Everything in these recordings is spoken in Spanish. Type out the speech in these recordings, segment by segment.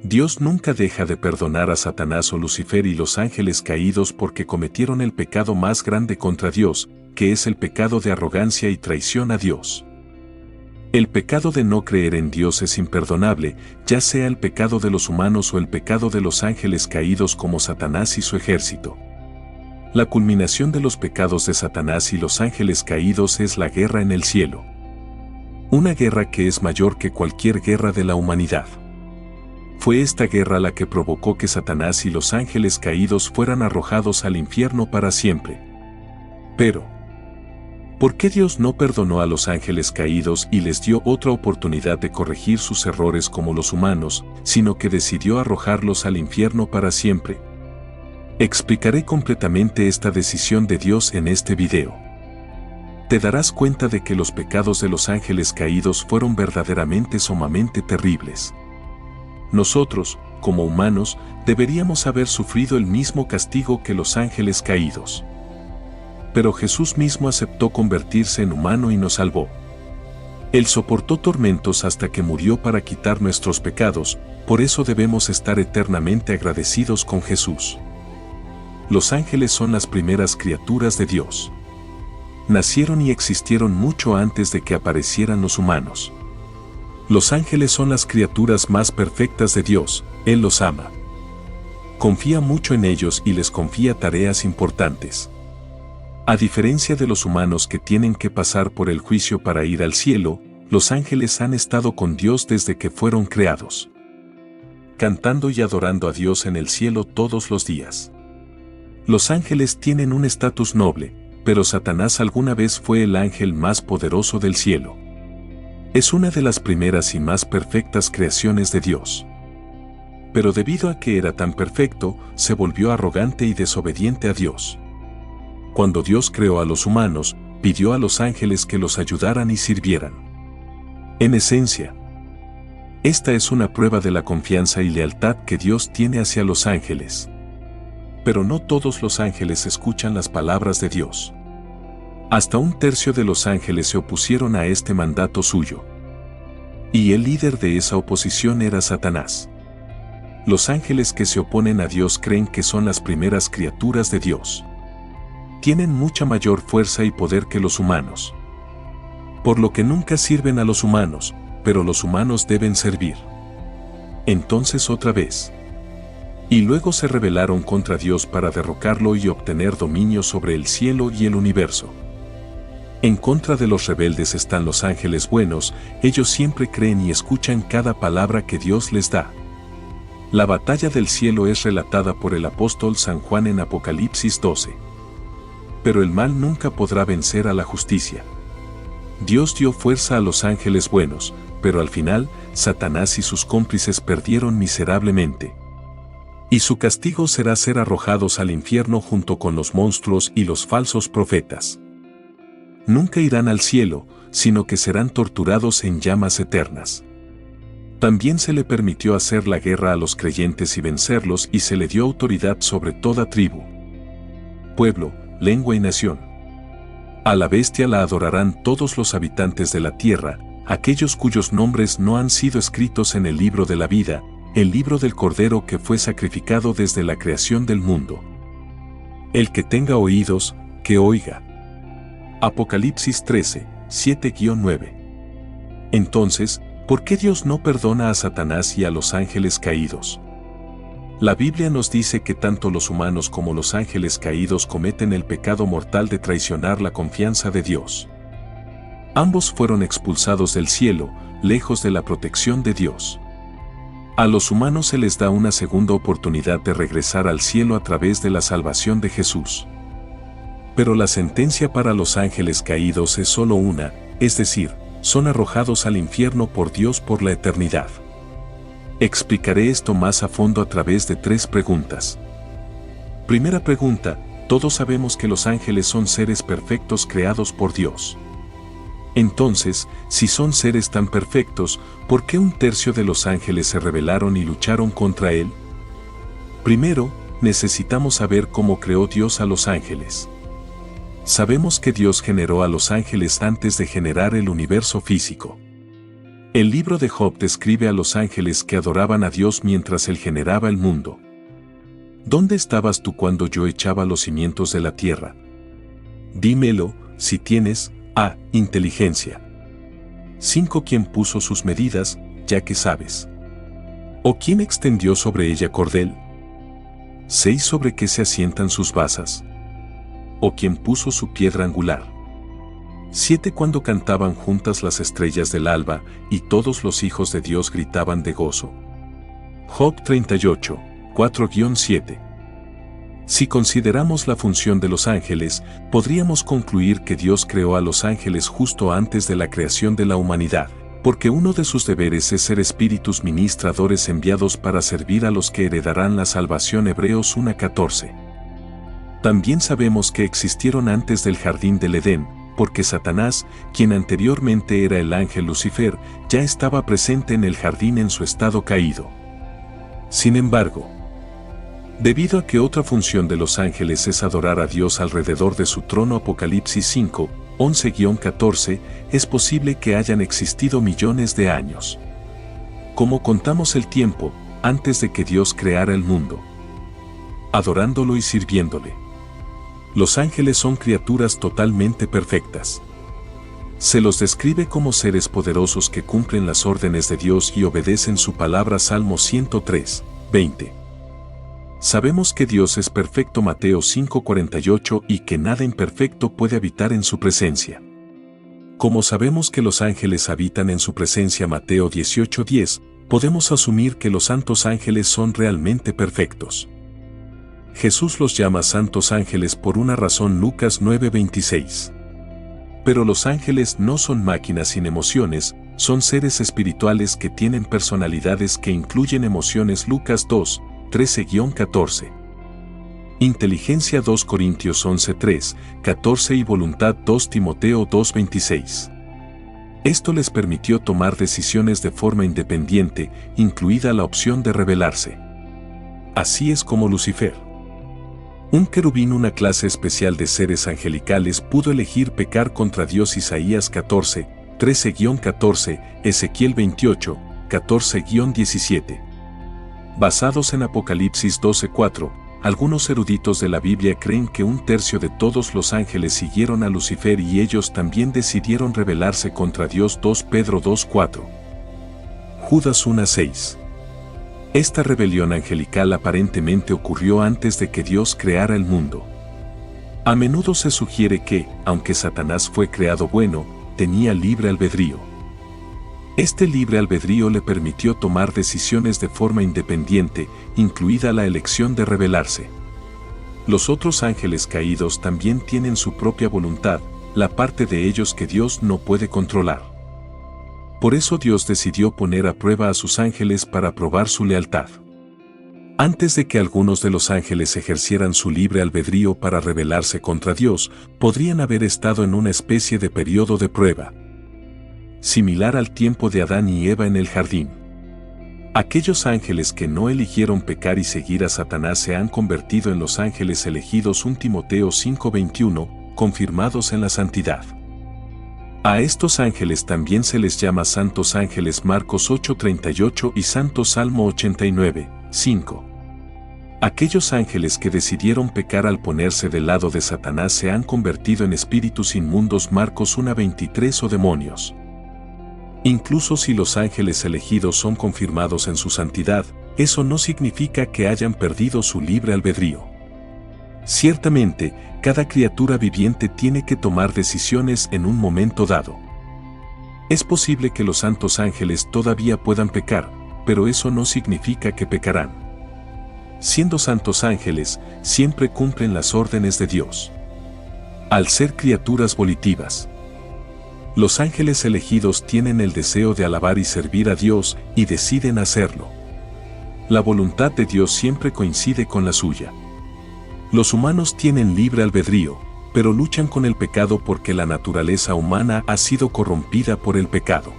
Dios nunca deja de perdonar a Satanás o Lucifer y los ángeles caídos porque cometieron el pecado más grande contra Dios, que es el pecado de arrogancia y traición a Dios. El pecado de no creer en Dios es imperdonable, ya sea el pecado de los humanos o el pecado de los ángeles caídos como Satanás y su ejército. La culminación de los pecados de Satanás y los ángeles caídos es la guerra en el cielo. Una guerra que es mayor que cualquier guerra de la humanidad. Fue esta guerra la que provocó que Satanás y los ángeles caídos fueran arrojados al infierno para siempre. Pero, ¿por qué Dios no perdonó a los ángeles caídos y les dio otra oportunidad de corregir sus errores como los humanos, sino que decidió arrojarlos al infierno para siempre? Explicaré completamente esta decisión de Dios en este video. Te darás cuenta de que los pecados de los ángeles caídos fueron verdaderamente sumamente terribles. Nosotros, como humanos, deberíamos haber sufrido el mismo castigo que los ángeles caídos. Pero Jesús mismo aceptó convertirse en humano y nos salvó. Él soportó tormentos hasta que murió para quitar nuestros pecados, por eso debemos estar eternamente agradecidos con Jesús. Los ángeles son las primeras criaturas de Dios. Nacieron y existieron mucho antes de que aparecieran los humanos. Los ángeles son las criaturas más perfectas de Dios, Él los ama. Confía mucho en ellos y les confía tareas importantes. A diferencia de los humanos que tienen que pasar por el juicio para ir al cielo, los ángeles han estado con Dios desde que fueron creados, cantando y adorando a Dios en el cielo todos los días. Los ángeles tienen un estatus noble, pero Satanás alguna vez fue el ángel más poderoso del cielo. Es una de las primeras y más perfectas creaciones de Dios. Pero debido a que era tan perfecto, se volvió arrogante y desobediente a Dios. Cuando Dios creó a los humanos, pidió a los ángeles que los ayudaran y sirvieran. En esencia, esta es una prueba de la confianza y lealtad que Dios tiene hacia los ángeles. Pero no todos los ángeles escuchan las palabras de Dios. Hasta un tercio de los ángeles se opusieron a este mandato suyo. Y el líder de esa oposición era Satanás. Los ángeles que se oponen a Dios creen que son las primeras criaturas de Dios. Tienen mucha mayor fuerza y poder que los humanos. Por lo que nunca sirven a los humanos, pero los humanos deben servir. Entonces otra vez. Y luego se rebelaron contra Dios para derrocarlo y obtener dominio sobre el cielo y el universo. En contra de los rebeldes están los ángeles buenos, ellos siempre creen y escuchan cada palabra que Dios les da. La batalla del cielo es relatada por el apóstol San Juan en Apocalipsis 12. Pero el mal nunca podrá vencer a la justicia. Dios dio fuerza a los ángeles buenos, pero al final, Satanás y sus cómplices perdieron miserablemente. Y su castigo será ser arrojados al infierno junto con los monstruos y los falsos profetas. Nunca irán al cielo, sino que serán torturados en llamas eternas. También se le permitió hacer la guerra a los creyentes y vencerlos y se le dio autoridad sobre toda tribu, pueblo, lengua y nación. A la bestia la adorarán todos los habitantes de la tierra, aquellos cuyos nombres no han sido escritos en el libro de la vida, el libro del Cordero que fue sacrificado desde la creación del mundo. El que tenga oídos, que oiga. Apocalipsis 13, 7-9. Entonces, ¿por qué Dios no perdona a Satanás y a los ángeles caídos? La Biblia nos dice que tanto los humanos como los ángeles caídos cometen el pecado mortal de traicionar la confianza de Dios. Ambos fueron expulsados del cielo, lejos de la protección de Dios. A los humanos se les da una segunda oportunidad de regresar al cielo a través de la salvación de Jesús. Pero la sentencia para los ángeles caídos es solo una, es decir, son arrojados al infierno por Dios por la eternidad. Explicaré esto más a fondo a través de 3 preguntas. Primera pregunta, todos sabemos que los ángeles son seres perfectos creados por Dios. Entonces, si son seres tan perfectos, ¿por qué un tercio de los ángeles se rebelaron y lucharon contra Él? Primero, necesitamos saber cómo creó Dios a los ángeles. Sabemos que Dios generó a los ángeles antes de generar el universo físico. El libro de Job describe a los ángeles que adoraban a Dios mientras Él generaba el mundo. ¿Dónde estabas tú cuando yo echaba los cimientos de la tierra? Dímelo, si tienes, inteligencia. 5. ¿Quién puso sus medidas, ya que sabes? ¿O quién extendió sobre ella cordel? 6. ¿Sobre qué se asientan sus basas? ¿O quién puso su piedra angular? 7. Cuando cantaban juntas las estrellas del alba, y todos los hijos de Dios gritaban de gozo. Job 38, 4-7. Si consideramos la función de los ángeles, podríamos concluir que Dios creó a los ángeles justo antes de la creación de la humanidad, porque uno de sus deberes es ser espíritus ministradores enviados para servir a los que heredarán la salvación. Hebreos 1:14. También sabemos que existieron antes del jardín del Edén, porque Satanás, quien anteriormente era el ángel Lucifer, ya estaba presente en el jardín en su estado caído. Sin embargo, debido a que otra función de los ángeles es adorar a Dios alrededor de su trono, Apocalipsis 5, 11-14, es posible que hayan existido millones de años. Como contamos el tiempo, antes de que Dios creara el mundo, adorándolo y sirviéndole. Los ángeles son criaturas totalmente perfectas. Se los describe como seres poderosos que cumplen las órdenes de Dios y obedecen su palabra. Salmo 103, 20. Sabemos que Dios es perfecto, Mateo 5:48, y que nada imperfecto puede habitar en su presencia. Como sabemos que los ángeles habitan en su presencia, Mateo 18:10, podemos asumir que los santos ángeles son realmente perfectos. Jesús los llama santos ángeles por una razón, Lucas 9:26. Pero los ángeles no son máquinas sin emociones, son seres espirituales que tienen personalidades que incluyen emociones. Lucas 2, 13-14. Inteligencia 2 Corintios 11:3, 14 y voluntad 2 Timoteo 2:26. Esto les permitió tomar decisiones de forma independiente, incluida la opción de rebelarse. Así es como Lucifer, un querubín, una clase especial de seres angelicales, pudo elegir pecar contra Dios. Isaías 14, 13-14, Ezequiel 28, 14-17. Basados en Apocalipsis 12:4, algunos eruditos de la Biblia creen que 1/3 de todos los ángeles siguieron a Lucifer y ellos también decidieron rebelarse contra Dios. 2 Pedro 2:4. Judas 1:6. Esta rebelión angelical aparentemente ocurrió antes de que Dios creara el mundo. A menudo se sugiere que, aunque Satanás fue creado bueno, tenía libre albedrío. Este libre albedrío le permitió tomar decisiones de forma independiente, incluida la elección de rebelarse. Los otros ángeles caídos también tienen su propia voluntad, la parte de ellos que Dios no puede controlar. Por eso Dios decidió poner a prueba a sus ángeles para probar su lealtad. Antes de que algunos de los ángeles ejercieran su libre albedrío para rebelarse contra Dios, podrían haber estado en una especie de periodo de prueba, similar al tiempo de Adán y Eva en el jardín. Aquellos ángeles que no eligieron pecar y seguir a Satanás se han convertido en los ángeles elegidos. 1 Timoteo 5:21, confirmados en la santidad. A estos ángeles también se les llama santos ángeles. Marcos 8:38 y Santo Salmo 89, 5. Aquellos ángeles que decidieron pecar al ponerse del lado de Satanás se han convertido en espíritus inmundos. Marcos 1:23 o demonios. Incluso si los ángeles elegidos son confirmados en su santidad, eso no significa que hayan perdido su libre albedrío. Ciertamente, cada criatura viviente tiene que tomar decisiones en un momento dado. Es posible que los santos ángeles todavía puedan pecar, pero eso no significa que pecarán. Siendo santos ángeles, siempre cumplen las órdenes de Dios. Al ser criaturas volitivas, los ángeles elegidos tienen el deseo de alabar y servir a Dios y deciden hacerlo. La voluntad de Dios siempre coincide con la suya. Los humanos tienen libre albedrío, pero luchan con el pecado porque la naturaleza humana ha sido corrompida por el pecado.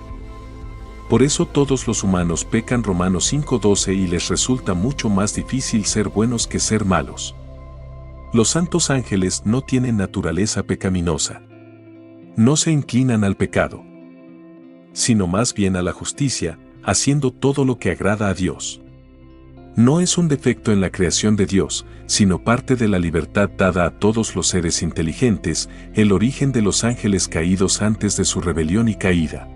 Por eso todos los humanos pecan. Romanos 5:12, y les resulta mucho más difícil ser buenos que ser malos. Los santos ángeles no tienen naturaleza pecaminosa. No se inclinan al pecado. sino más bien a la justicia, haciendo todo lo que agrada a Dios. No es un defecto en la creación de Dios, sino parte de la libertad dada a todos los seres inteligentes, el origen de los ángeles caídos antes de su rebelión y caída.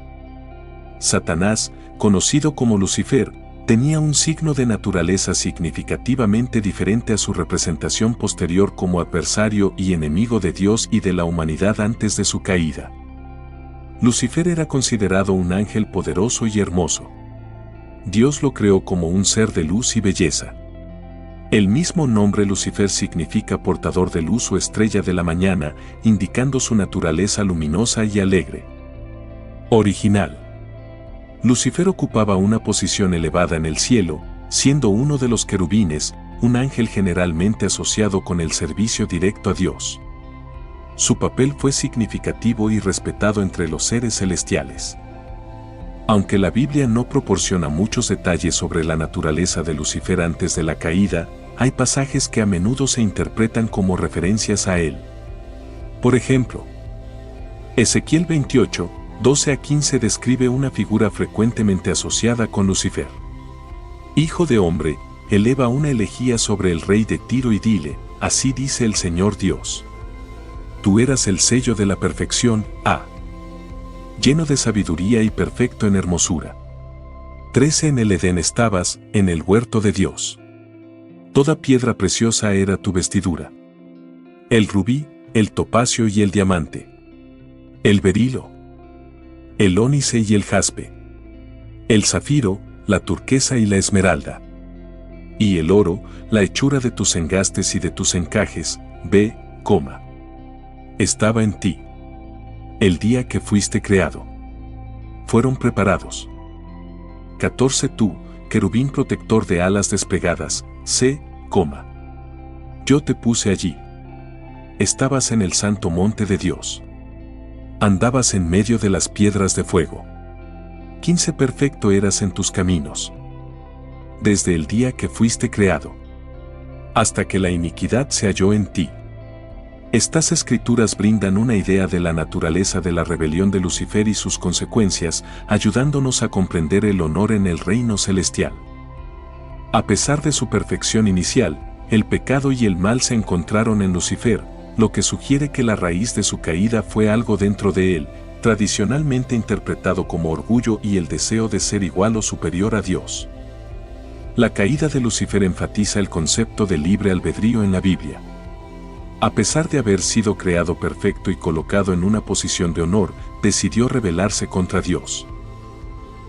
Satanás, conocido como Lucifer, tenía un signo de naturaleza significativamente diferente a su representación posterior como adversario y enemigo de Dios y de la humanidad antes de su caída. Lucifer era considerado un ángel poderoso y hermoso. Dios lo creó como un ser de luz y belleza. El mismo nombre Lucifer significa portador de luz o estrella de la mañana, indicando su naturaleza luminosa y alegre. Original. Lucifer ocupaba una posición elevada en el cielo, siendo uno de los querubines, un ángel generalmente asociado con el servicio directo a Dios. Su papel fue significativo y respetado entre los seres celestiales. Aunque la Biblia no proporciona muchos detalles sobre la naturaleza de Lucifer antes de la caída, hay pasajes que a menudo se interpretan como referencias a él. Por ejemplo, Ezequiel 28, 12 a 15 describe una figura frecuentemente asociada con Lucifer. Hijo de hombre, eleva una elegía sobre el rey de Tiro y dile, así dice el Señor Dios. Tú eras el sello de la perfección, lleno de sabiduría y perfecto en hermosura. 13 En el Edén estabas, en el huerto de Dios. Toda piedra preciosa era tu vestidura. El rubí, el topacio y el diamante. El berilo. El ónice y el jaspe. El zafiro, la turquesa y la esmeralda. Y el oro, la hechura de tus engastes y de tus encajes, estaba en ti. El día que fuiste creado. Fueron preparados. 14 Tú, querubín protector de alas desplegadas, yo te puse allí. Estabas en el santo monte de Dios. Andabas en medio de las piedras de fuego. 15 Perfecto eras en tus caminos. Desde el día que fuiste creado. Hasta que la iniquidad se halló en ti. Estas escrituras brindan una idea de la naturaleza de la rebelión de Lucifer y sus consecuencias, ayudándonos a comprender el honor en el reino celestial. A pesar de su perfección inicial, el pecado y el mal se encontraron en Lucifer, lo que sugiere que la raíz de su caída fue algo dentro de él, tradicionalmente interpretado como orgullo y el deseo de ser igual o superior a Dios. La caída de Lucifer enfatiza el concepto de libre albedrío en la Biblia. A pesar de haber sido creado perfecto y colocado en una posición de honor, decidió rebelarse contra Dios.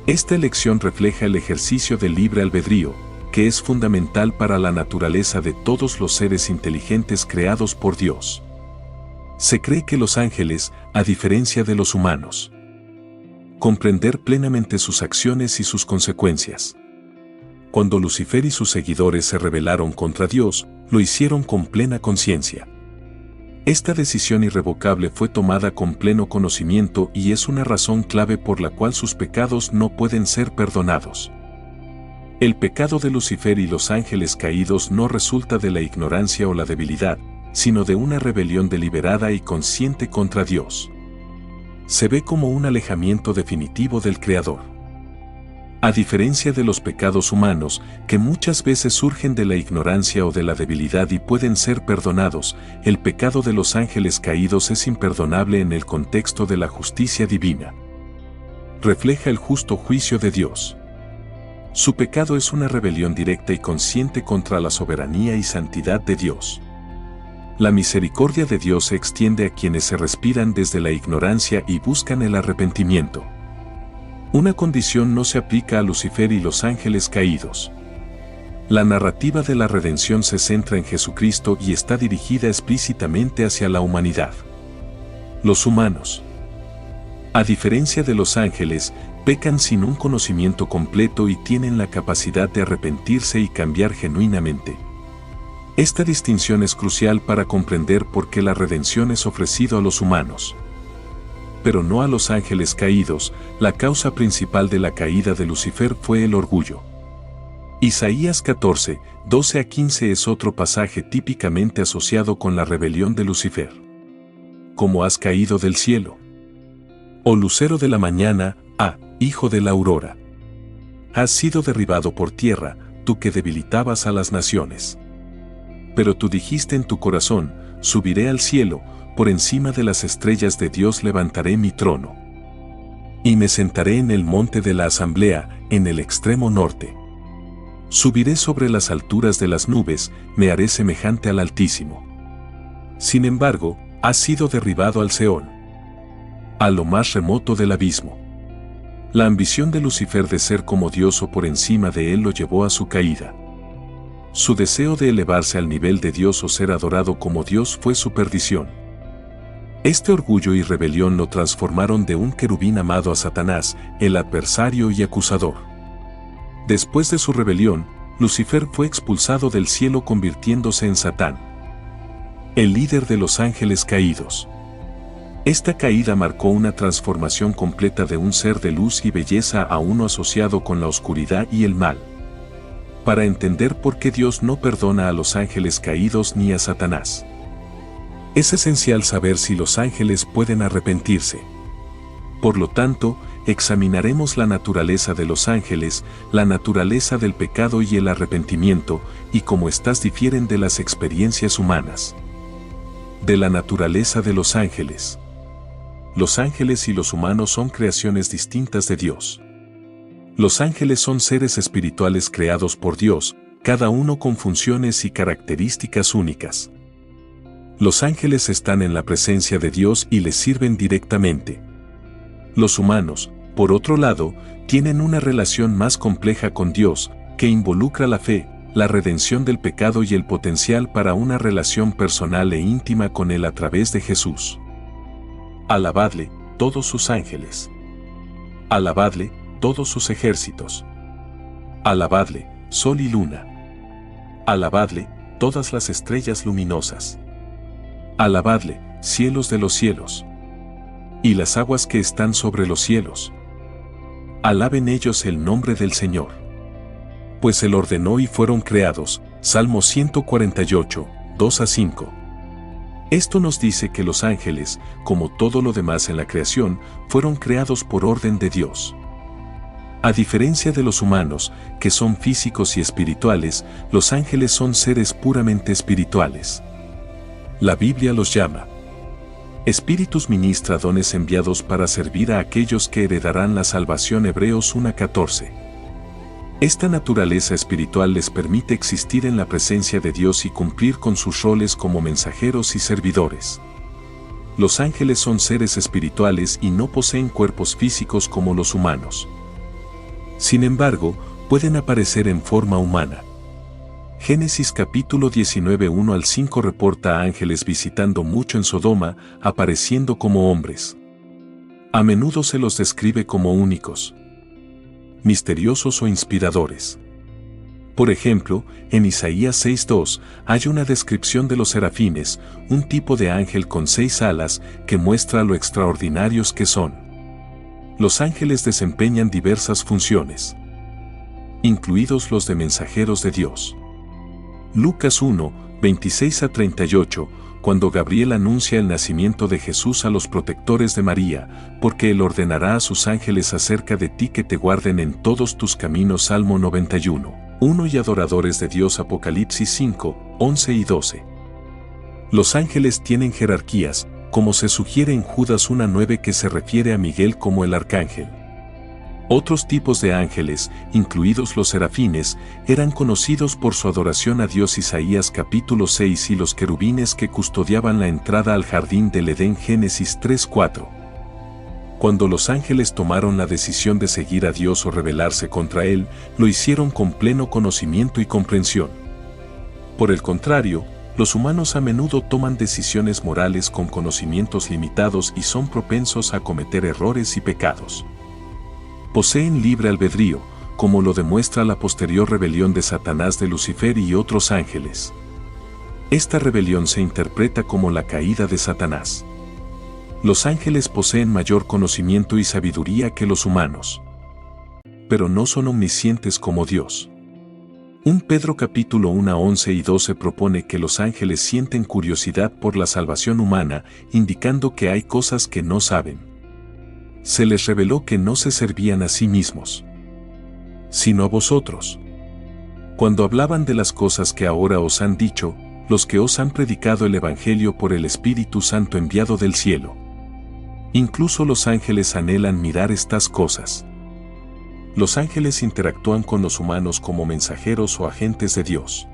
Esta elección refleja el ejercicio del libre albedrío, que es fundamental para la naturaleza de todos los seres inteligentes creados por Dios. Se cree que los ángeles, a diferencia de los humanos, comprender plenamente sus acciones y sus consecuencias. Cuando Lucifer y sus seguidores se rebelaron contra Dios, lo hicieron con plena conciencia. Esta decisión irrevocable fue tomada con pleno conocimiento y es una razón clave por la cual sus pecados no pueden ser perdonados. El pecado de Lucifer y los ángeles caídos no resulta de la ignorancia o la debilidad, sino de una rebelión deliberada y consciente contra Dios. Se ve como un alejamiento definitivo del Creador. A diferencia de los pecados humanos, que muchas veces surgen de la ignorancia o de la debilidad y pueden ser perdonados, el pecado de los ángeles caídos es imperdonable en el contexto de la justicia divina. Refleja el justo juicio de Dios. Su pecado es una rebelión directa y consciente contra la soberanía y santidad de Dios. La misericordia de Dios se extiende a quienes se respiran desde la ignorancia y buscan el arrepentimiento. Una condición no se aplica a Lucifer y los ángeles caídos. La narrativa de la redención se centra en Jesucristo y está dirigida explícitamente hacia la humanidad. Los humanos, a diferencia de los ángeles, pecan sin un conocimiento completo y tienen la capacidad de arrepentirse y cambiar genuinamente. Esta distinción es crucial para comprender por qué la redención es ofrecida a los humanos, pero no a los ángeles caídos. La causa principal de la caída de Lucifer fue el orgullo. Isaías 14, 12 a 15 es otro pasaje típicamente asociado con la rebelión de Lucifer. ¿Cómo has caído del cielo? Oh lucero de la mañana, Hijo de la aurora. Has sido derribado por tierra, tú que debilitabas a las naciones. Pero tú dijiste en tu corazón, subiré al cielo, por encima de las estrellas de Dios levantaré mi trono. Y me sentaré en el monte de la asamblea, en el extremo norte. Subiré sobre las alturas de las nubes, me haré semejante al Altísimo. Sin embargo, has sido derribado al Seol, a lo más remoto del abismo. La ambición de Lucifer de ser como Dios o por encima de él lo llevó a su caída. Su deseo de elevarse al nivel de Dios o ser adorado como Dios fue su perdición. Este orgullo y rebelión lo transformaron de un querubín amado a Satanás, el adversario y acusador. Después de su rebelión, Lucifer fue expulsado del cielo convirtiéndose en Satán, el líder de los ángeles caídos. Esta caída marcó una transformación completa de un ser de luz y belleza a uno asociado con la oscuridad y el mal. Para entender por qué Dios no perdona a los ángeles caídos ni a Satanás, es esencial saber si los ángeles pueden arrepentirse. Por lo tanto, examinaremos la naturaleza de los ángeles, la naturaleza del pecado y el arrepentimiento, y cómo éstas difieren de las experiencias humanas. De la naturaleza de los ángeles. Los ángeles y los humanos son creaciones distintas de Dios. Los ángeles son seres espirituales creados por Dios, cada uno con funciones y características únicas. Los ángeles están en la presencia de Dios y les sirven directamente. Los humanos, por otro lado, tienen una relación más compleja con Dios, que involucra la fe, la redención del pecado y el potencial para una relación personal e íntima con Él a través de Jesús. Alabadle, todos sus ángeles. Alabadle, todos sus ejércitos. Alabadle, sol y luna. Alabadle, todas las estrellas luminosas. Alabadle, cielos de los cielos. Y las aguas que están sobre los cielos. Alaben ellos el nombre del Señor. Pues Él ordenó y fueron creados. Salmo 148, 2-5. Esto nos dice que los ángeles, como todo lo demás en la creación, fueron creados por orden de Dios. A diferencia de los humanos, que son físicos y espirituales, los ángeles son seres puramente espirituales. La Biblia los llama espíritus, ministra dones enviados para servir a aquellos que heredarán la salvación. Hebreos 1:14. Esta naturaleza espiritual les permite existir en la presencia de Dios y cumplir con sus roles como mensajeros y servidores. Los ángeles son seres espirituales y no poseen cuerpos físicos como los humanos. Sin embargo, pueden aparecer en forma humana. Génesis capítulo 19, 1-5 reporta a ángeles visitando mucho en Sodoma, apareciendo como hombres. A menudo se los describe como únicos, misteriosos o inspiradores. Por ejemplo, en Isaías 6:2 hay una descripción de los serafines, un tipo de ángel con 6 alas que muestra lo extraordinarios que son. Los ángeles desempeñan diversas funciones, incluidos los de mensajeros de Dios. Lucas 1, 26-38, cuando Gabriel anuncia el nacimiento de Jesús a los protectores de María, porque Él ordenará a sus ángeles acerca de ti que te guarden en todos tus caminos. Salmo 91, 1 y adoradores de Dios. Apocalipsis 5, 11 y 12. Los ángeles tienen jerarquías, como se sugiere en Judas 1:9 que se refiere a Miguel como el arcángel. Otros tipos de ángeles, incluidos los serafines, eran conocidos por su adoración a Dios. Isaías capítulo 6 y los querubines que custodiaban la entrada al jardín del Edén. Génesis 3:4. Cuando los ángeles tomaron la decisión de seguir a Dios o rebelarse contra Él, lo hicieron con pleno conocimiento y comprensión. Por el contrario, los humanos a menudo toman decisiones morales con conocimientos limitados y son propensos a cometer errores y pecados. Poseen libre albedrío, como lo demuestra la posterior rebelión de Satanás, de Lucifer y otros ángeles. Esta rebelión se interpreta como la caída de Satanás. Los ángeles poseen mayor conocimiento y sabiduría que los humanos, pero no son omniscientes como Dios. 1 Pedro capítulo 1:11 y 12 propone que los ángeles sienten curiosidad por la salvación humana, indicando que hay cosas que no saben. se les reveló que no se servían a sí mismos, sino a vosotros. Cuando hablaban de las cosas que ahora os han dicho, los que os han predicado el Evangelio por el Espíritu Santo enviado del cielo. Incluso los ángeles anhelan mirar estas cosas. Los ángeles interactúan con los humanos como mensajeros o agentes de Dios.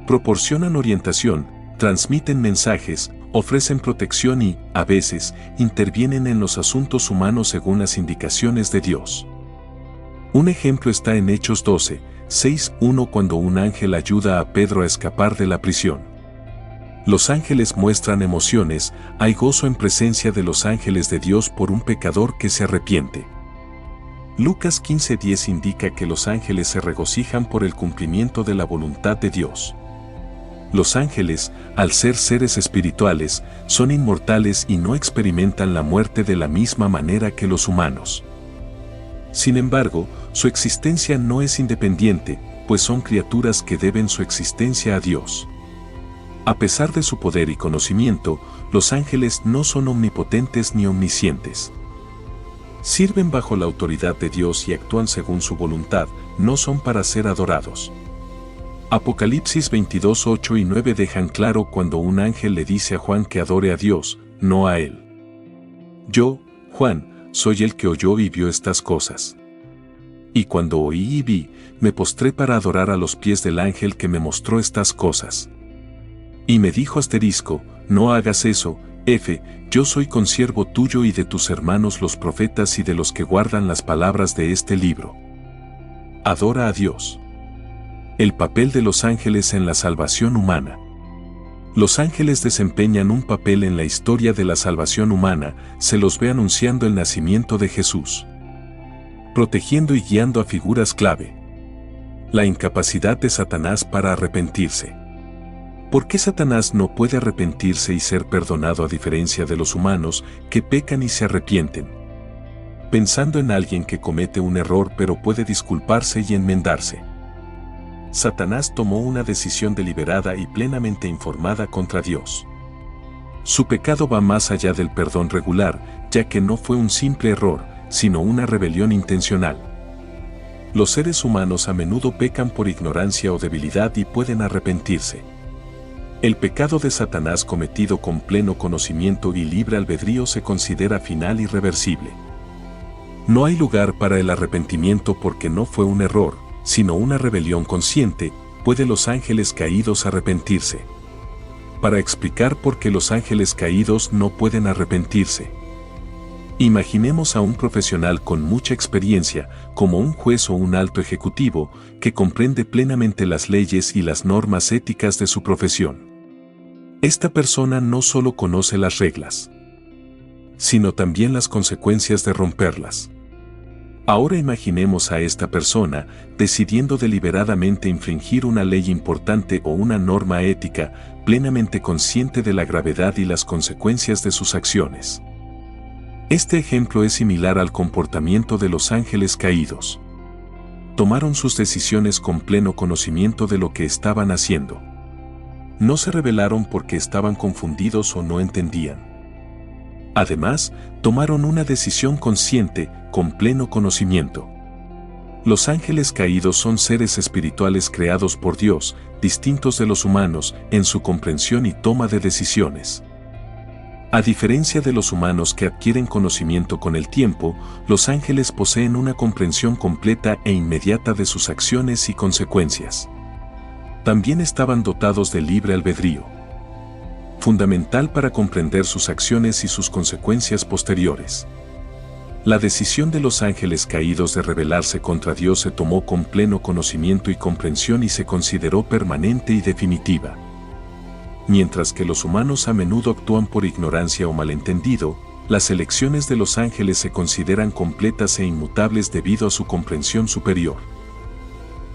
Proporcionan orientación, transmiten mensajes, ofrecen protección y, a veces, intervienen en los asuntos humanos según las indicaciones de Dios. Un ejemplo está en Hechos 12, 6:1 cuando un ángel ayuda a Pedro a escapar de la prisión. Los ángeles muestran emociones, hay gozo en presencia de los ángeles de Dios por un pecador que se arrepiente. Lucas 15:10 indica que los ángeles se regocijan por el cumplimiento de la voluntad de Dios. Los ángeles, al ser seres espirituales, son inmortales y no experimentan la muerte de la misma manera que los humanos. Sin embargo, su existencia no es independiente, pues son criaturas que deben su existencia a Dios. A pesar de su poder y conocimiento, los ángeles no son omnipotentes ni omniscientes. Sirven bajo la autoridad de Dios y actúan según su voluntad, no son para ser adorados. Apocalipsis 22, 8 y 9 dejan claro cuando un ángel le dice a Juan que adore a Dios, no a él. Yo, Juan, soy el que oyó y vio estas cosas. Y cuando oí y vi, me postré para adorar a los pies del ángel que me mostró estas cosas. Y me dijo asterisco, no hagas eso, yo soy consiervo tuyo y de tus hermanos los profetas y de los que guardan las palabras de este libro. Adora a Dios. El papel de los ángeles en la salvación humana. Los ángeles desempeñan un papel en la historia de la salvación humana, se los ve anunciando el nacimiento de Jesús, protegiendo y guiando a figuras clave. La incapacidad de Satanás para arrepentirse. ¿Por qué Satanás no puede arrepentirse y ser perdonado a diferencia de los humanos que pecan y se arrepienten? Pensando en alguien que comete un error pero puede disculparse y enmendarse. Satanás tomó una decisión deliberada y plenamente informada contra Dios. Su pecado va más allá del perdón regular, ya que no fue un simple error, sino una rebelión intencional. Los seres humanos a menudo pecan por ignorancia o debilidad y pueden arrepentirse. El pecado de Satanás cometido con pleno conocimiento y libre albedrío se considera final irreversible. No hay lugar para el arrepentimiento porque no fue un error, sino una rebelión consciente, puede los ángeles caídos arrepentirse. Para explicar por qué los ángeles caídos no pueden arrepentirse. Imaginemos a un profesional con mucha experiencia, como un juez o un alto ejecutivo, que comprende plenamente las leyes y las normas éticas de su profesión. Esta persona no solo conoce las reglas, sino también las consecuencias de romperlas. Ahora imaginemos a esta persona decidiendo deliberadamente infringir una ley importante o una norma ética, plenamente consciente de la gravedad y las consecuencias de sus acciones. Este ejemplo es similar al comportamiento de los ángeles caídos. Tomaron sus decisiones con pleno conocimiento de lo que estaban haciendo. No se rebelaron porque estaban confundidos o no entendían. Además, tomaron una decisión consciente, con pleno conocimiento. Los ángeles caídos son seres espirituales creados por Dios, distintos de los humanos, en su comprensión y toma de decisiones. A diferencia de los humanos que adquieren conocimiento con el tiempo, los ángeles poseen una comprensión completa e inmediata de sus acciones y consecuencias. También estaban dotados de libre albedrío, fundamental para comprender sus acciones y sus consecuencias posteriores. La decisión de los ángeles caídos de rebelarse contra Dios se tomó con pleno conocimiento y comprensión y se consideró permanente y definitiva. Mientras que los humanos a menudo actúan por ignorancia o malentendido, las elecciones de los ángeles se consideran completas e inmutables debido a su comprensión superior.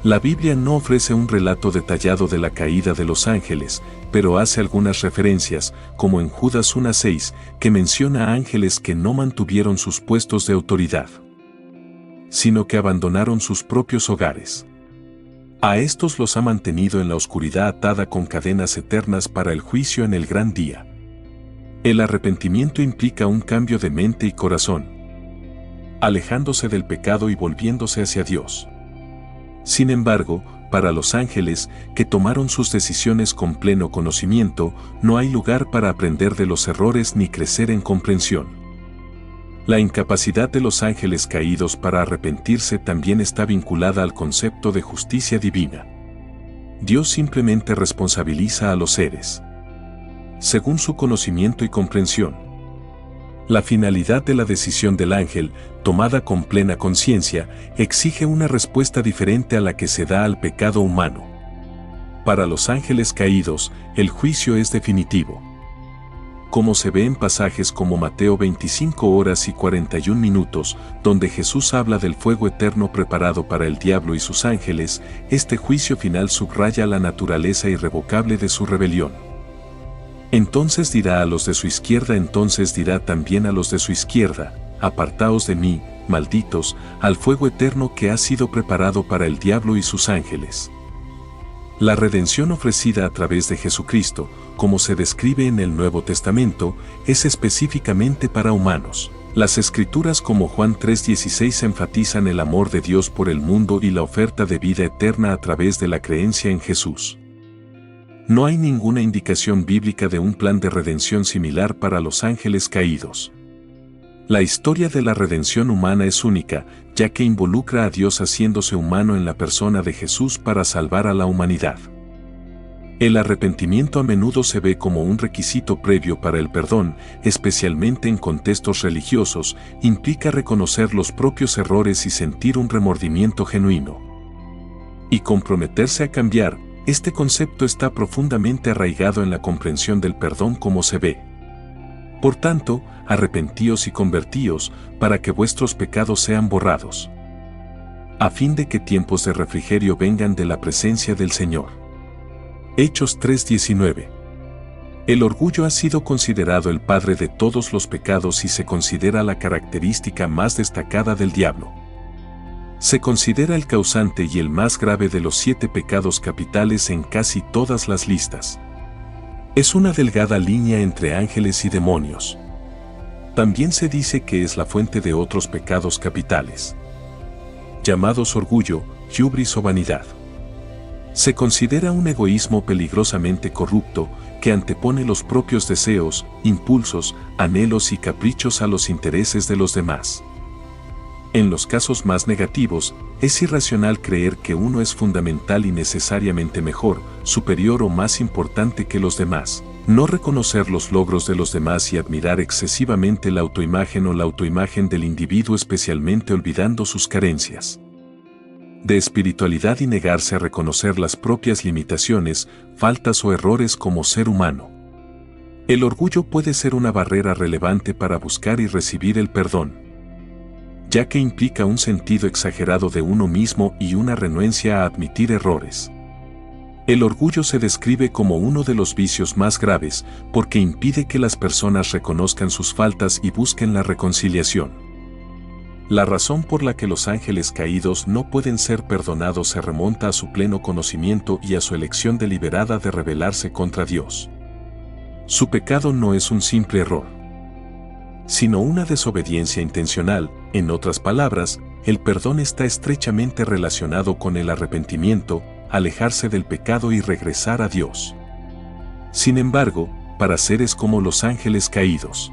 La Biblia no ofrece un relato detallado de la caída de los ángeles, pero hace algunas referencias, como en Judas 1:6, que menciona a ángeles que no mantuvieron sus puestos de autoridad, sino que abandonaron sus propios hogares. A estos los ha mantenido en la oscuridad atada con cadenas eternas para el juicio en el gran día. El arrepentimiento implica un cambio de mente y corazón. alejándose del pecado y volviéndose hacia Dios. Sin embargo, para los ángeles, que tomaron sus decisiones con pleno conocimiento, no hay lugar para aprender de los errores ni crecer en comprensión. La incapacidad de los ángeles caídos para arrepentirse también está vinculada al concepto de justicia divina. Dios simplemente responsabiliza a los seres según su conocimiento y comprensión. La finalidad de la decisión del ángel, tomada con plena conciencia, exige una respuesta diferente a la que se da al pecado humano. Para los ángeles caídos, el juicio es definitivo. Como se ve en pasajes como Mateo 25:41, donde Jesús habla del fuego eterno preparado para el diablo y sus ángeles, este juicio final subraya la naturaleza irrevocable de su rebelión. Entonces dirá a los de su izquierda, entonces dirá también a los de su izquierda: apartaos de mí, malditos, al fuego eterno que ha sido preparado para el diablo y sus ángeles. La redención ofrecida a través de Jesucristo, como se describe en el Nuevo Testamento, es específicamente para humanos. Las Escrituras como Juan 3:16 enfatizan el amor de Dios por el mundo y la oferta de vida eterna a través de la creencia en Jesús. No hay ninguna indicación bíblica de un plan de redención similar para los ángeles caídos. La historia de la redención humana es única, ya que involucra a Dios haciéndose humano en la persona de Jesús para salvar a la humanidad. El arrepentimiento a menudo se ve como un requisito previo para el perdón, especialmente en contextos religiosos, implica reconocer los propios errores y sentir un remordimiento genuino. Y comprometerse a cambiar. Este concepto está profundamente arraigado en la comprensión del perdón como se ve. Por tanto, arrepentíos y convertíos, para que vuestros pecados sean borrados, a fin de que tiempos de refrigerio vengan de la presencia del Señor. Hechos 3:19. El orgullo ha sido considerado el padre de todos los pecados y se considera la característica más destacada del diablo. Se considera el causante y el más grave de los 7 pecados capitales en casi todas las listas. Es una delgada línea entre ángeles y demonios. También se dice que es la fuente de otros pecados capitales, llamados orgullo, hubris o vanidad. Se considera un egoísmo peligrosamente corrupto que antepone los propios deseos, impulsos, anhelos y caprichos a los intereses de los demás. En los casos más negativos, es irracional creer que uno es fundamental y necesariamente mejor, superior o más importante que los demás. No reconocer los logros de los demás y admirar excesivamente la autoimagen o la autoimagen del individuo, especialmente olvidando sus carencias de espiritualidad y negarse a reconocer las propias limitaciones, faltas o errores como ser humano. El orgullo puede ser una barrera relevante para buscar y recibir el perdón, ya que implica un sentido exagerado de uno mismo y una renuencia a admitir errores. El orgullo se describe como uno de los vicios más graves porque impide que las personas reconozcan sus faltas y busquen la reconciliación. La razón por la que los ángeles caídos no pueden ser perdonados se remonta a su pleno conocimiento y a su elección deliberada de rebelarse contra Dios. Su pecado no es un simple error, sino una desobediencia intencional. En otras palabras, el perdón está estrechamente relacionado con el arrepentimiento, alejarse del pecado y regresar a Dios. Sin embargo, para seres como los ángeles caídos,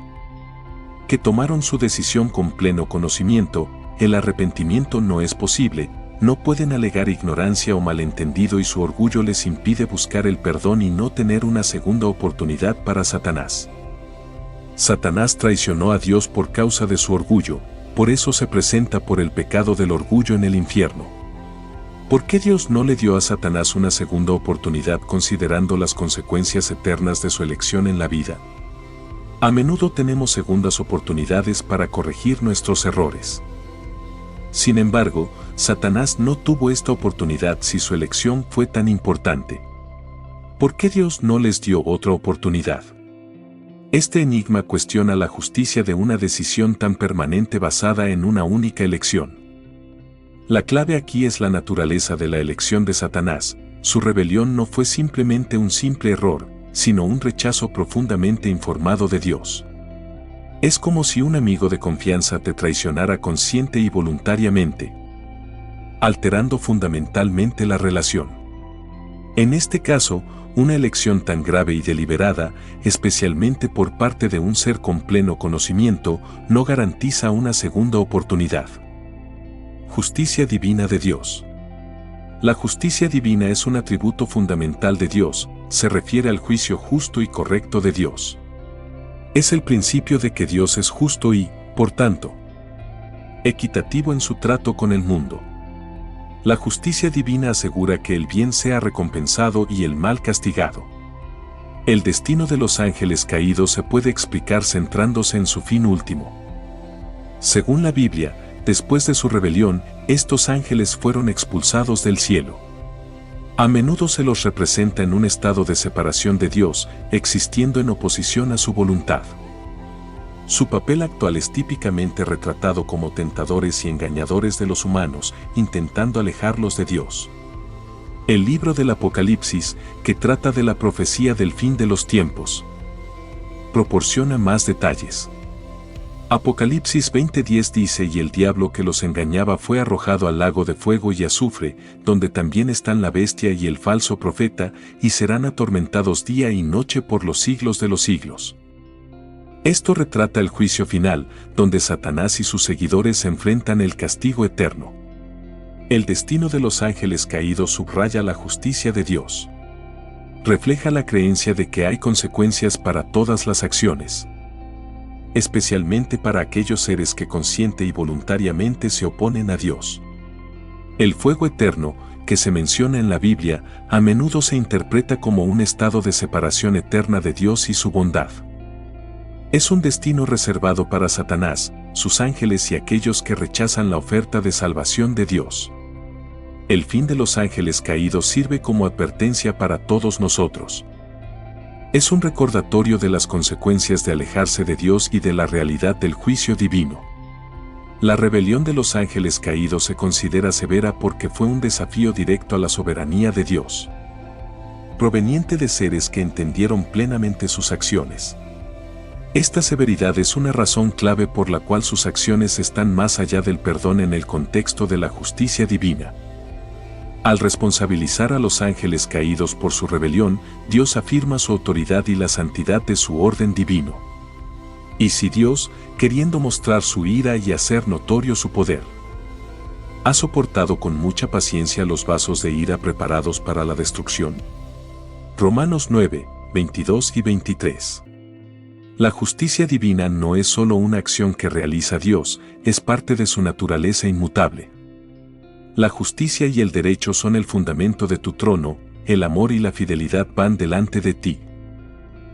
que tomaron su decisión con pleno conocimiento, el arrepentimiento no es posible, no pueden alegar ignorancia o malentendido y su orgullo les impide buscar el perdón y no tener una segunda oportunidad. Para Satanás. Satanás traicionó a Dios por causa de su orgullo, por eso se presenta por el pecado del orgullo en el infierno. ¿Por qué Dios no le dio a Satanás una segunda oportunidad considerando las consecuencias eternas de su elección en la vida? A menudo tenemos segundas oportunidades para corregir nuestros errores. Sin embargo, Satanás no tuvo esta oportunidad si su elección fue tan importante. ¿Por qué Dios no les dio otra oportunidad? Este enigma cuestiona la justicia de una decisión tan permanente basada en una única elección. La clave aquí es la naturaleza de la elección de Satanás. Su rebelión no fue simplemente un simple error, sino un rechazo profundamente informado de Dios. Es como si un amigo de confianza te traicionara consciente y voluntariamente, alterando fundamentalmente la relación. En este caso, una elección tan grave y deliberada, especialmente por parte de un ser con pleno conocimiento, no garantiza una segunda oportunidad. Justicia divina de Dios. La justicia divina es un atributo fundamental de Dios, se refiere al juicio justo y correcto de Dios. Es el principio de que Dios es justo y, por tanto, equitativo en su trato con el mundo. La justicia divina asegura que el bien sea recompensado y el mal castigado. El destino de los ángeles caídos se puede explicar centrándose en su fin último. Según la Biblia, después de su rebelión, estos ángeles fueron expulsados del cielo. A menudo se los representa en un estado de separación de Dios, existiendo en oposición a su voluntad. Su papel actual es típicamente retratado como tentadores y engañadores de los humanos, intentando alejarlos de Dios. El libro del Apocalipsis, que trata de la profecía del fin de los tiempos, proporciona más detalles. Apocalipsis 20:10 dice: y el diablo que los engañaba fue arrojado al lago de fuego y azufre, donde también están la bestia y el falso profeta, y serán atormentados día y noche por los siglos de los siglos. Esto retrata el juicio final, donde Satanás y sus seguidores enfrentan el castigo eterno. El destino de los ángeles caídos subraya la justicia de Dios. Refleja la creencia de que hay consecuencias para todas las acciones, especialmente para aquellos seres que consciente y voluntariamente se oponen a Dios. El fuego eterno, que se menciona en la Biblia, a menudo se interpreta como un estado de separación eterna de Dios y su bondad. Es un destino reservado para Satanás, sus ángeles y aquellos que rechazan la oferta de salvación de Dios. El fin de los ángeles caídos sirve como advertencia para todos nosotros. Es un recordatorio de las consecuencias de alejarse de Dios y de la realidad del juicio divino. La rebelión de los ángeles caídos se considera severa porque fue un desafío directo a la soberanía de Dios, proveniente de seres que entendieron plenamente sus acciones. Esta severidad es una razón clave por la cual sus acciones están más allá del perdón en el contexto de la justicia divina. Al responsabilizar a los ángeles caídos por su rebelión, Dios afirma su autoridad y la santidad de su orden divino. Y si Dios, queriendo mostrar su ira y hacer notorio su poder, ha soportado con mucha paciencia los vasos de ira preparados para la destrucción. Romanos 9, 22 y 23. La justicia divina no es solo una acción que realiza Dios, es parte de su naturaleza inmutable. La justicia y el derecho son el fundamento de tu trono, el amor y la fidelidad van delante de ti.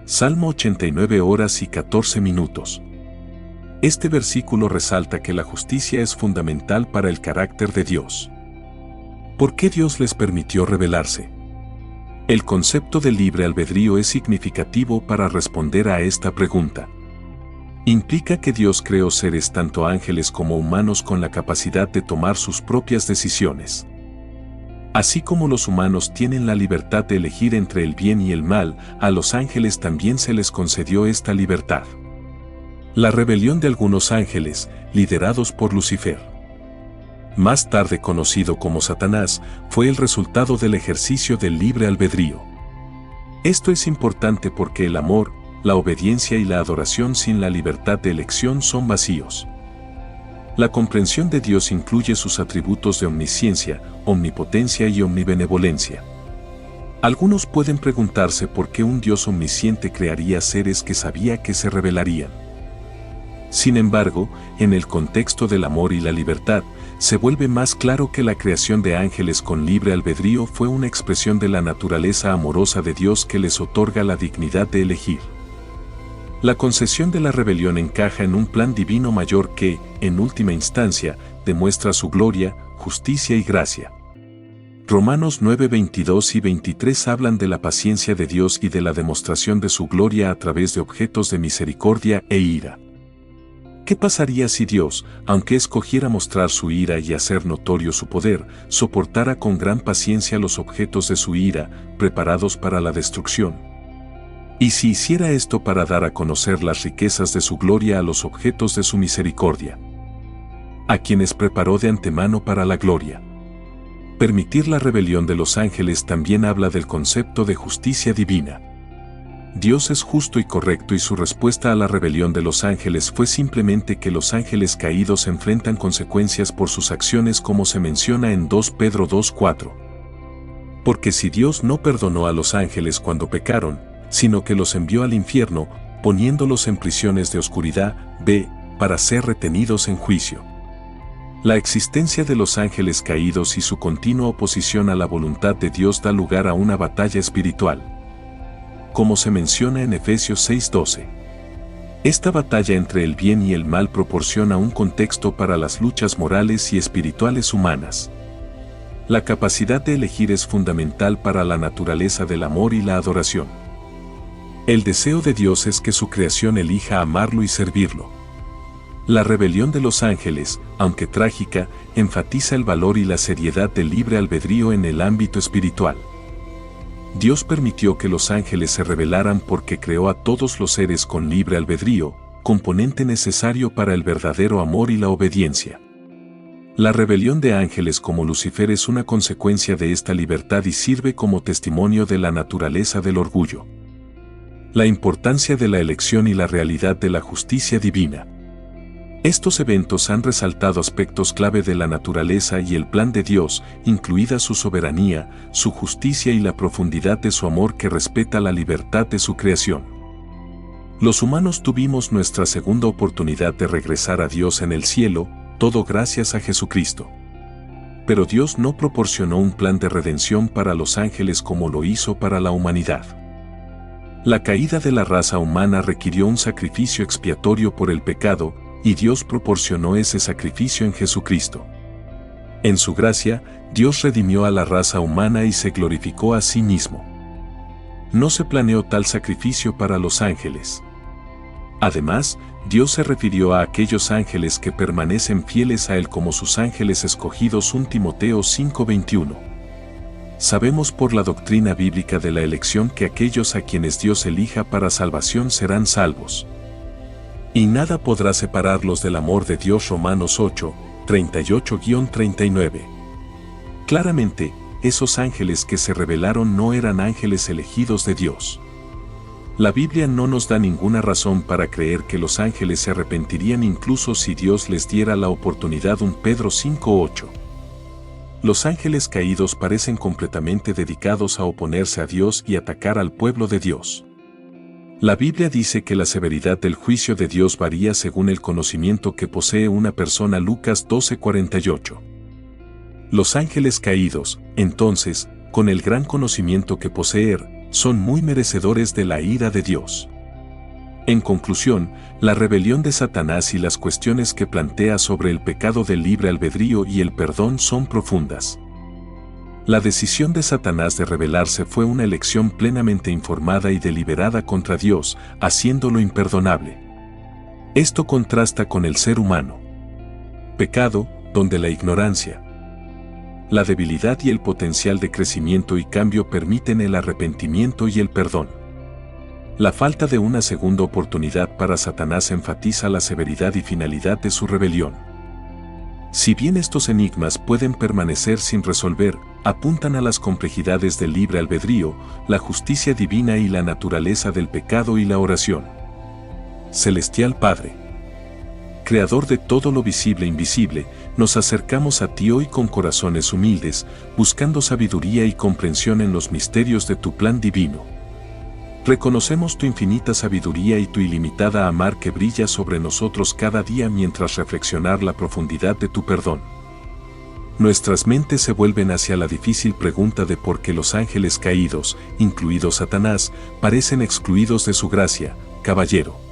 Salmo 89 horas y 14 minutos. Este versículo resalta que la justicia es fundamental para el carácter de Dios. ¿Por qué Dios les permitió rebelarse? El concepto de libre albedrío es significativo para responder a esta pregunta. Implica que Dios creó seres tanto ángeles como humanos con la capacidad de tomar sus propias decisiones. Así como los humanos tienen la libertad de elegir entre el bien y el mal, a los ángeles también se les concedió esta libertad. La rebelión de algunos ángeles, liderados por Lucifer, más tarde conocido como Satanás, fue el resultado del ejercicio del libre albedrío. Esto es importante porque el amor, la obediencia y la adoración sin la libertad de elección son vacíos. La comprensión de Dios incluye sus atributos de omnisciencia, omnipotencia y omnibenevolencia. Algunos pueden preguntarse por qué un Dios omnisciente crearía seres que sabía que se rebelarían. Sin embargo, en el contexto del amor y la libertad, se vuelve más claro que la creación de ángeles con libre albedrío fue una expresión de la naturaleza amorosa de Dios que les otorga la dignidad de elegir. La concesión de la rebelión encaja en un plan divino mayor que, en última instancia, demuestra su gloria, justicia y gracia. Romanos 9, 22 y 23 hablan de la paciencia de Dios y de la demostración de su gloria a través de objetos de misericordia e ira. ¿Qué pasaría si Dios, aunque escogiera mostrar su ira y hacer notorio su poder, soportara con gran paciencia los objetos de su ira, preparados para la destrucción? Y si hiciera esto para dar a conocer las riquezas de su gloria a los objetos de su misericordia, a quienes preparó de antemano para la gloria. Permitir la rebelión de los ángeles también habla del concepto de justicia divina. Dios es justo y correcto y su respuesta a la rebelión de los ángeles fue simplemente que los ángeles caídos enfrentan consecuencias por sus acciones como se menciona en 2 Pedro 2:4. Porque si Dios no perdonó a los ángeles cuando pecaron, sino que los envió al infierno, poniéndolos en prisiones de oscuridad, para ser retenidos en juicio. La existencia de los ángeles caídos y su continua oposición a la voluntad de Dios da lugar a una batalla espiritual, como se menciona en Efesios 6:12. Esta batalla entre el bien y el mal proporciona un contexto para las luchas morales y espirituales humanas. La capacidad de elegir es fundamental para la naturaleza del amor y la adoración. El deseo de Dios es que su creación elija amarlo y servirlo. La rebelión de los ángeles, aunque trágica, enfatiza el valor y la seriedad del libre albedrío en el ámbito espiritual. Dios permitió que los ángeles se rebelaran porque creó a todos los seres con libre albedrío, componente necesario para el verdadero amor y la obediencia. La rebelión de ángeles como Lucifer es una consecuencia de esta libertad y sirve como testimonio de la naturaleza del orgullo. La importancia de la elección y la realidad de la justicia divina. Estos eventos han resaltado aspectos clave de la naturaleza y el plan de Dios, incluida su soberanía, su justicia y la profundidad de su amor que respeta la libertad de su creación. Los humanos tuvimos nuestra segunda oportunidad de regresar a Dios en el cielo, todo gracias a Jesucristo. Pero Dios no proporcionó un plan de redención para los ángeles como lo hizo para la humanidad. La caída de la raza humana requirió un sacrificio expiatorio por el pecado, y Dios proporcionó ese sacrificio en Jesucristo. En su gracia, Dios redimió a la raza humana y se glorificó a sí mismo. No se planeó tal sacrificio para los ángeles. Además, Dios se refirió a aquellos ángeles que permanecen fieles a Él como sus ángeles escogidos. 1 Timoteo 5:21. Sabemos por la doctrina bíblica de la elección que aquellos a quienes Dios elija para salvación serán salvos. Y nada podrá separarlos del amor de Dios. Romanos 8, 38-39. Claramente, esos ángeles que se rebelaron no eran ángeles elegidos de Dios. La Biblia no nos da ninguna razón para creer que los ángeles se arrepentirían incluso si Dios les diera la oportunidad. 1 Pedro 5:8. Los ángeles caídos parecen completamente dedicados a oponerse a Dios y atacar al pueblo de Dios. La Biblia dice que la severidad del juicio de Dios varía según el conocimiento que posee una persona. Lucas 12:48. Los ángeles caídos, entonces, con el gran conocimiento que poseen, son muy merecedores de la ira de Dios. En conclusión, la rebelión de Satanás y las cuestiones que plantea sobre el pecado del libre albedrío y el perdón son profundas. La decisión de Satanás de rebelarse fue una elección plenamente informada y deliberada contra Dios, haciéndolo imperdonable. Esto contrasta con el ser humano. Pecado, donde la ignorancia, la debilidad y el potencial de crecimiento y cambio permiten el arrepentimiento y el perdón. La falta de una segunda oportunidad para Satanás enfatiza la severidad y finalidad de su rebelión. Si bien estos enigmas pueden permanecer sin resolver, apuntan a las complejidades del libre albedrío, la justicia divina y la naturaleza del pecado y la oración. Celestial Padre, Creador de todo lo visible e invisible, nos acercamos a ti hoy con corazones humildes, buscando sabiduría y comprensión en los misterios de tu plan divino. Reconocemos tu infinita sabiduría y tu ilimitada amor que brilla sobre nosotros cada día mientras reflexionar la profundidad de tu perdón. Nuestras mentes se vuelven hacia la difícil pregunta de por qué los ángeles caídos, incluido Satanás, parecen excluidos de su gracia, caballero.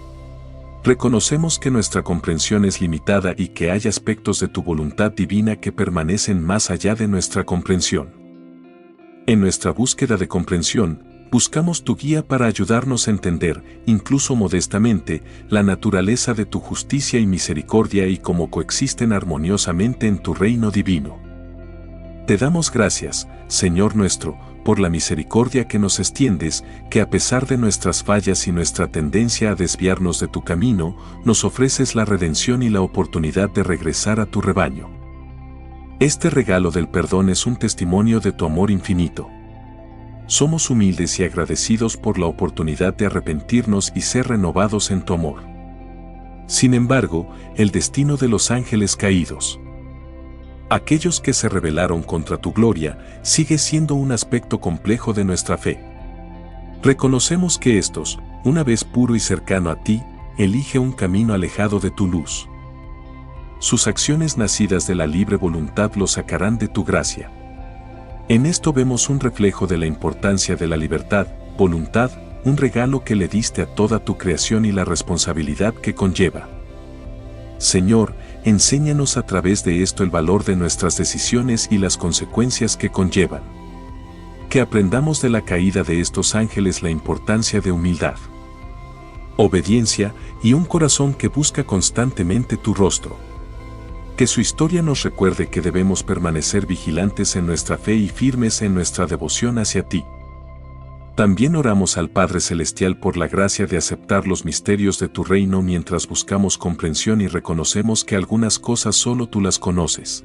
Reconocemos que nuestra comprensión es limitada y que hay aspectos de tu voluntad divina que permanecen más allá de nuestra comprensión. En nuestra búsqueda de comprensión, buscamos tu guía para ayudarnos a entender, incluso modestamente, la naturaleza de tu justicia y misericordia y cómo coexisten armoniosamente en tu reino divino. Te damos gracias, Señor nuestro, por la misericordia que nos extiendes, que a pesar de nuestras fallas y nuestra tendencia a desviarnos de tu camino, nos ofreces la redención y la oportunidad de regresar a tu rebaño. Este regalo del perdón es un testimonio de tu amor infinito. Somos humildes y agradecidos por la oportunidad de arrepentirnos y ser renovados en tu amor. Sin embargo, el destino de los ángeles caídos, aquellos que se rebelaron contra tu gloria, sigue siendo un aspecto complejo de nuestra fe. Reconocemos que estos, una vez puro y cercano a ti, elige un camino alejado de tu luz. Sus acciones nacidas de la libre voluntad los sacarán de tu gracia. En esto vemos un reflejo de la importancia de la libertad, voluntad, un regalo que le diste a toda tu creación y la responsabilidad que conlleva. Señor, enséñanos a través de esto el valor de nuestras decisiones y las consecuencias que conllevan. Que aprendamos de la caída de estos ángeles la importancia de humildad, obediencia y un corazón que busca constantemente tu rostro. Que su historia nos recuerde que debemos permanecer vigilantes en nuestra fe y firmes en nuestra devoción hacia ti. También oramos al Padre Celestial por la gracia de aceptar los misterios de tu reino mientras buscamos comprensión y reconocemos que algunas cosas solo tú las conoces.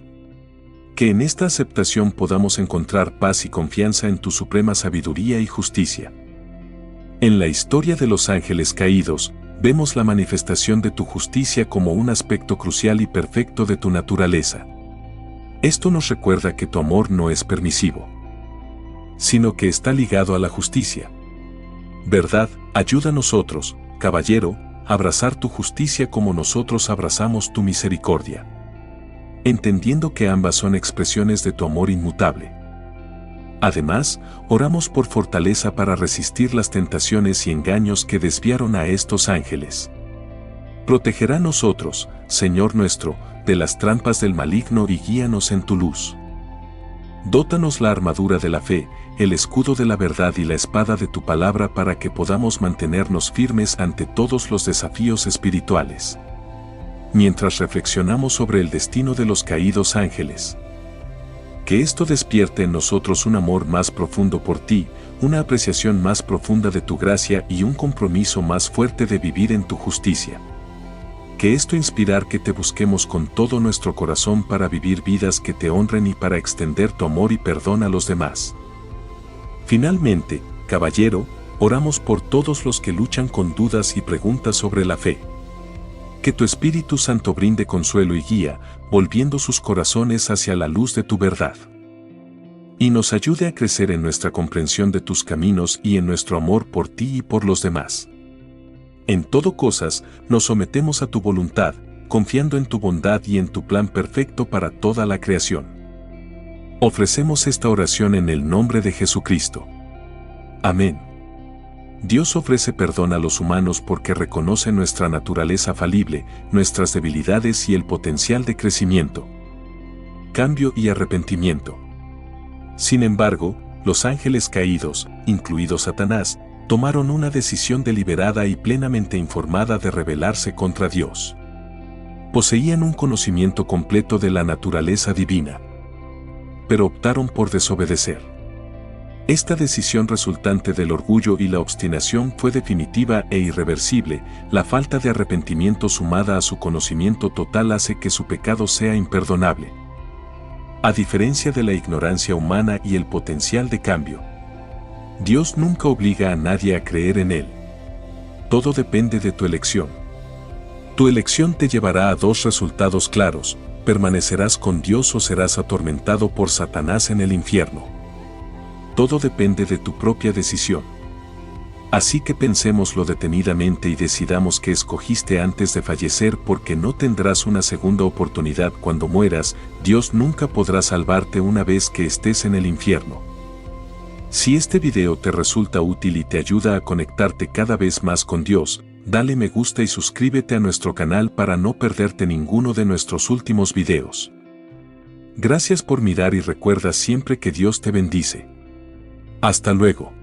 Que en esta aceptación podamos encontrar paz y confianza en tu suprema sabiduría y justicia. En la historia de los ángeles caídos, vemos la manifestación de tu justicia como un aspecto crucial y perfecto de tu naturaleza. Esto nos recuerda que tu amor no es permisivo, sino que está ligado a la justicia. ¿Verdad? Ayuda a nosotros, caballero, a abrazar tu justicia como nosotros abrazamos tu misericordia, entendiendo que ambas son expresiones de tu amor inmutable. Además, oramos por fortaleza para resistir las tentaciones y engaños que desviaron a estos ángeles. Protegerá a nosotros, Señor nuestro, de las trampas del maligno y guíanos en tu luz. Dótanos la armadura de la fe, el escudo de la verdad y la espada de tu palabra para que podamos mantenernos firmes ante todos los desafíos espirituales. Mientras reflexionamos sobre el destino de los caídos ángeles, que esto despierte en nosotros un amor más profundo por ti, una apreciación más profunda de tu gracia y un compromiso más fuerte de vivir en tu justicia. Que esto inspirar que te busquemos con todo nuestro corazón para vivir vidas que te honren y para extender tu amor y perdón a los demás. Finalmente, caballero, oramos por todos los que luchan con dudas y preguntas sobre la fe. Que tu Espíritu Santo brinde consuelo y guía, volviendo sus corazones hacia la luz de tu verdad. Y nos ayude a crecer en nuestra comprensión de tus caminos y en nuestro amor por ti y por los demás. En todo cosas, nos sometemos a tu voluntad, confiando en tu bondad y en tu plan perfecto para toda la creación. Ofrecemos esta oración en el nombre de Jesucristo. Amén. Dios ofrece perdón a los humanos porque reconoce nuestra naturaleza falible, nuestras debilidades y el potencial de crecimiento, cambio y arrepentimiento. Sin embargo, los ángeles caídos, incluido Satanás, tomaron una decisión deliberada y plenamente informada de rebelarse contra Dios. Poseían un conocimiento completo de la naturaleza divina, pero optaron por desobedecer. Esta decisión resultante del orgullo y la obstinación fue definitiva e irreversible. La falta de arrepentimiento sumada a su conocimiento total hace que su pecado sea imperdonable. A diferencia de la ignorancia humana y el potencial de cambio, Dios nunca obliga a nadie a creer en Él. Todo depende de tu elección. Tu elección te llevará a dos resultados claros: permanecerás con Dios o serás atormentado por Satanás en el infierno. Todo depende de tu propia decisión. Así que pensémoslo detenidamente y decidamos que escogiste antes de fallecer, porque no tendrás una segunda oportunidad cuando mueras. Dios nunca podrá salvarte una vez que estés en el infierno. Si este video te resulta útil y te ayuda a conectarte cada vez más con Dios, dale me gusta y suscríbete a nuestro canal para no perderte ninguno de nuestros últimos videos. Gracias por mirar y recuerda siempre que Dios te bendice. Hasta luego.